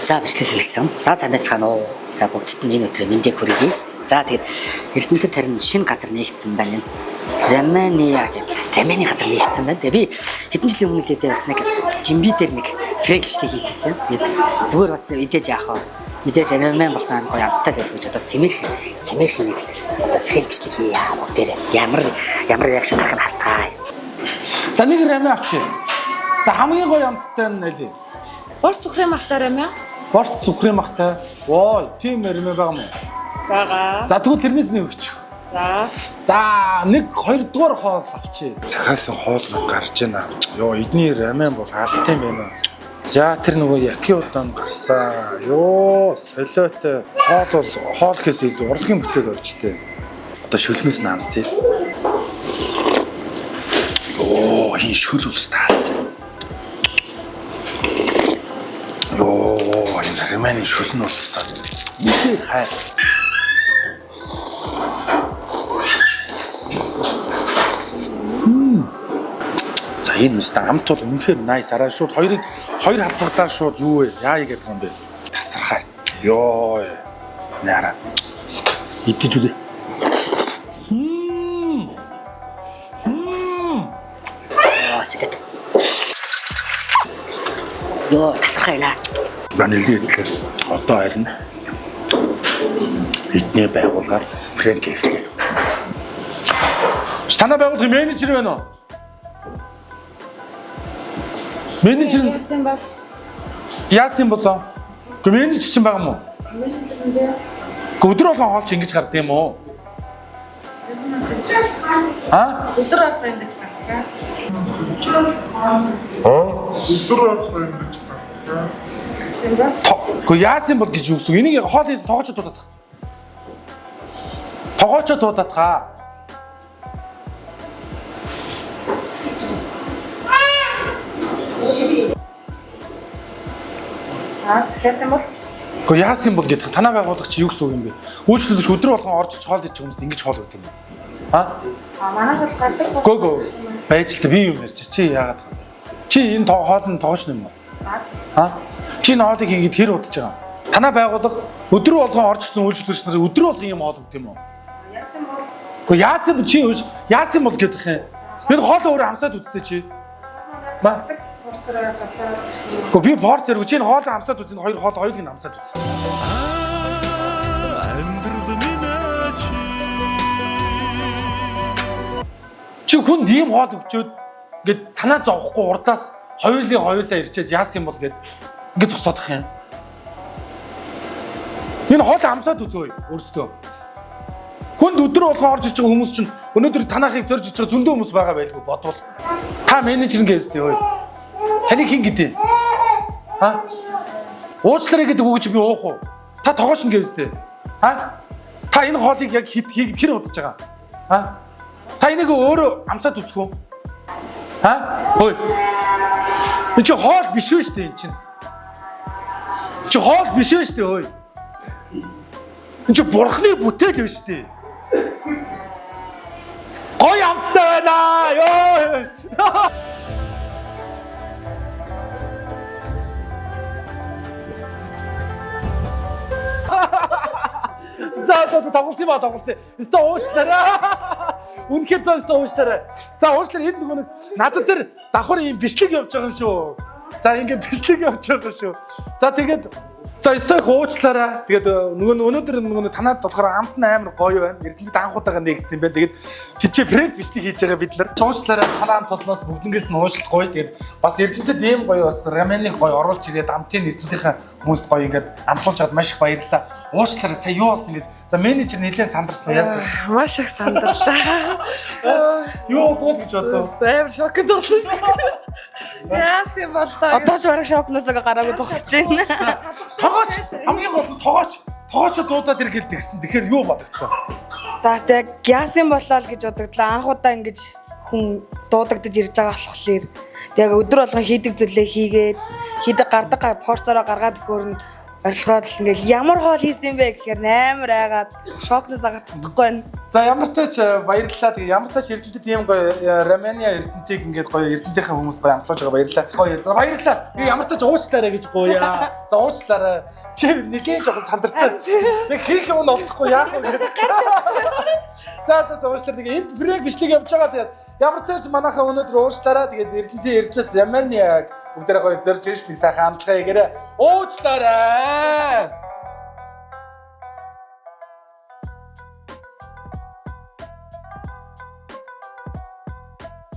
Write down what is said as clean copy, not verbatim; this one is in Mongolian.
За бичлэг хийсэн. За сайн байцгаана уу. За бүгдд нь энэ өдрийн мэндийг хүргэе. За тэгээд Эрдэнэтэд харин шинэ газар нээгдсэн байна. Ромania гэх Романи газар нээгдсэн байна. Тэгээд би хэдэн жилийн өмнө л ядээ бас нэг жимби дээр нэг фрэг бичлэг хийчихсэн. Зүгээр бас идэж яах вэ? Мэдээж Романи болсон гоё амттай байх гэж одоо сэмэрх нэг одоо фрэг бичлэг хийя бүгдээр ямар реакшн гарах нь харцгаая. За нэг Романи авчи. За хамгийн гоё амттай нь нэлээ. Борт цукрын махтай Романи. Борт цукрын махтай. Воо, тийм Романи байгаа юм уу? Бага. За тэгвэл тэрнээс нэг өгч. За нэг 2 дугаар хоол авчи. Цахаас хоол нэг гарч байна. Йоо эдний Романи бол алт юм байна. За тэр нөгөө яки удаан гарсан. Йоо солиотой. Хоол гэхээс илүү урлагийн бүтээл болж тээ. Одоо шөлнөөс нь амсъя. Йоо хин шөл ус тааж. Йоо энэ Романи шөлн ус тааж. Нэг хай. Энэ мэт амт бол үнэхээр nice арай шууд хоёр халбагдаа шууд юу вэ? Яа гэдэг юм бэ? Тасархаа. Йоо. Нара. Идэж үзье. Сэтэт. Йоо, тасархаа яа. Ваниль гэхэл одоо харин эдний байгуулгаар фрэнк хийх. Танай байгуулгын менежер байна уу? Менежер яасан болоо? Гэхдээ менежер чинь байгаа мó? Менежер юм бэ? Өдөр болгон хоолч ингэж гардаг юм уу? Өдөр болгон ингэж гардаг. Өдөр болгон ингэж гардаг. Гэхдээ яасан бол гэж юу гэсэн? Энийг хоол хийсэн тоогоочоо дуудаад хаа. Гэхдээ яасан бол гэдэг танаа байгуулах чи юу гэсэн үг юм бэ? Үйлчлүүлэгч өдөр болгон орж хоол идэх хүмүүст ингэж хоол өгдөг юм. Манайх бол гадаг. Гөө байж л би юм ярьж чи яагаад? Чи энэ хоол нь тоогоч юм уу? Чи энэ хоолыг хийгээд хэр удаж байгаа? Танаа байгуулах өдөр болгон оржсэн үйлчлүүлэгч нар өдөр болгон юм хоол өгдөг юм уу? Яасан бол? Гэхдээ яасан бол гэдэг юм. Энэ хоол өөрөө хамсаад үзтээ чи. Гэхдээ би порц яриг чи энэ хоол хамсаад үзэн хоёр хоол хоёрыг нь хамсаад үз. Чи хүн ийм хоол өгчөөд ингээд санаа зовхгүй урдаас хоёулаа ирчээд яасан юм бол гээд ингээд зогсоодох юм. Энэ хоол хамсаад үзөө өөрсдөө. Хүнд өдөр болгон орж иж байгаа хүмүүс чинь өнөөдөр танаахыг зорж иж байгаа зөндөө хүмүүс байгаа байлгүй бодвол. Та менежер гээстэй хөөе. Таны хин гэдэг. Уучлаарай гэдэг үг чи би уух уу? Та тоогооч нь гээстэй. Та энэ хоолыг яг хийгээд хэр удаж байгаа? Та энийг өөрөө амсаад үзэх үү? Хөөе. Энэ чи хоол биш үү штэ энэ чинь. Чи хоол биш үү штэ хөөе. Энэ чи бурхны бүтээл биш штэ. Гой амттай байна. Ёо. За тоглосон. Өстө уучлаарай. Үнэхээр өстө уучлаарай. За уучлаарай энэ нөгөө надад тэр давхар ийм бичлэг явж байгаа юм шүү. За ингэ бичлэг явж байгаа шүү. За тэгээд өстө уучлаарай. Тэгээд өнөөдөр танаад болохоор амт нь амар гоё байна. Эрдэнэтэд анхудаага нээгдсэн юм байна. Тэгээд тийч фрэнк бичлэг хийж байгаа бид нар. Уучлаарай танаа амт толноос бүгднгээс нь уушлах гоё. Тэгээд бас Эрдэнэтэд ийм гоё бас Романиг гоё оруулж ирээд амтын Эрдэнэтийн хүмүүст гоё ингээд амлуулж чад маш их баярлалаа. Уучлаарай сая юу болсон гэж. За менежер нэлээд сандарсан яасан? Маш их сандарлаа. Юу болов гэж бодов? Амар шокнд болсон шүү. Яасан бол та. Одоо ч бараг шокноос гараагүй зогсож байна. Тогооч хамгийн гол нь тоогоочоо дуудаад иргээл тэгсэн. Тэгэхээр юу бодогдсон? Таас яг яасан болоо л гэж бодогдлаа. Анхудаа ингэж хүн дуудагдаж ирж байгаа болохоор яг өдөр болгон хийдэг зүйлээ хийгээд хийдэг гардаг порцороо гаргаад өгөхөр нь орилгоод л ингээл ямар хоол хийсэн бэ гэхээр амар айгаад шокноос агарч чадахгүй байна. За ямар тач баярлалаа. Тэгээ ямар тач Эрдэнэтэд тийм гоё Романи Эрдэнэтийг ингээд гоё Эрдэнэтийн хүмүүс гоё амтлуулж байгаа баярлалаа. Гоё. За баярлалаа. Тэгээ ямар тач уучлаарай гэж гуяа. За уучлаарай. Чи нэгэн жоохон сандарсан. Яг хийх юм олдохгүй яах вэ? За уучлаарай. Тэгээ энд брейк бичлэг явж байгаа. Тэгээд ямар тач манайхаа өнөөдөр уучлаарай. Тэгээд Эрдэнэт Романи бүгдээрээ гоё зорж ирж нэг сайхан амтлагаа хийгээрэй. Уучлаарай.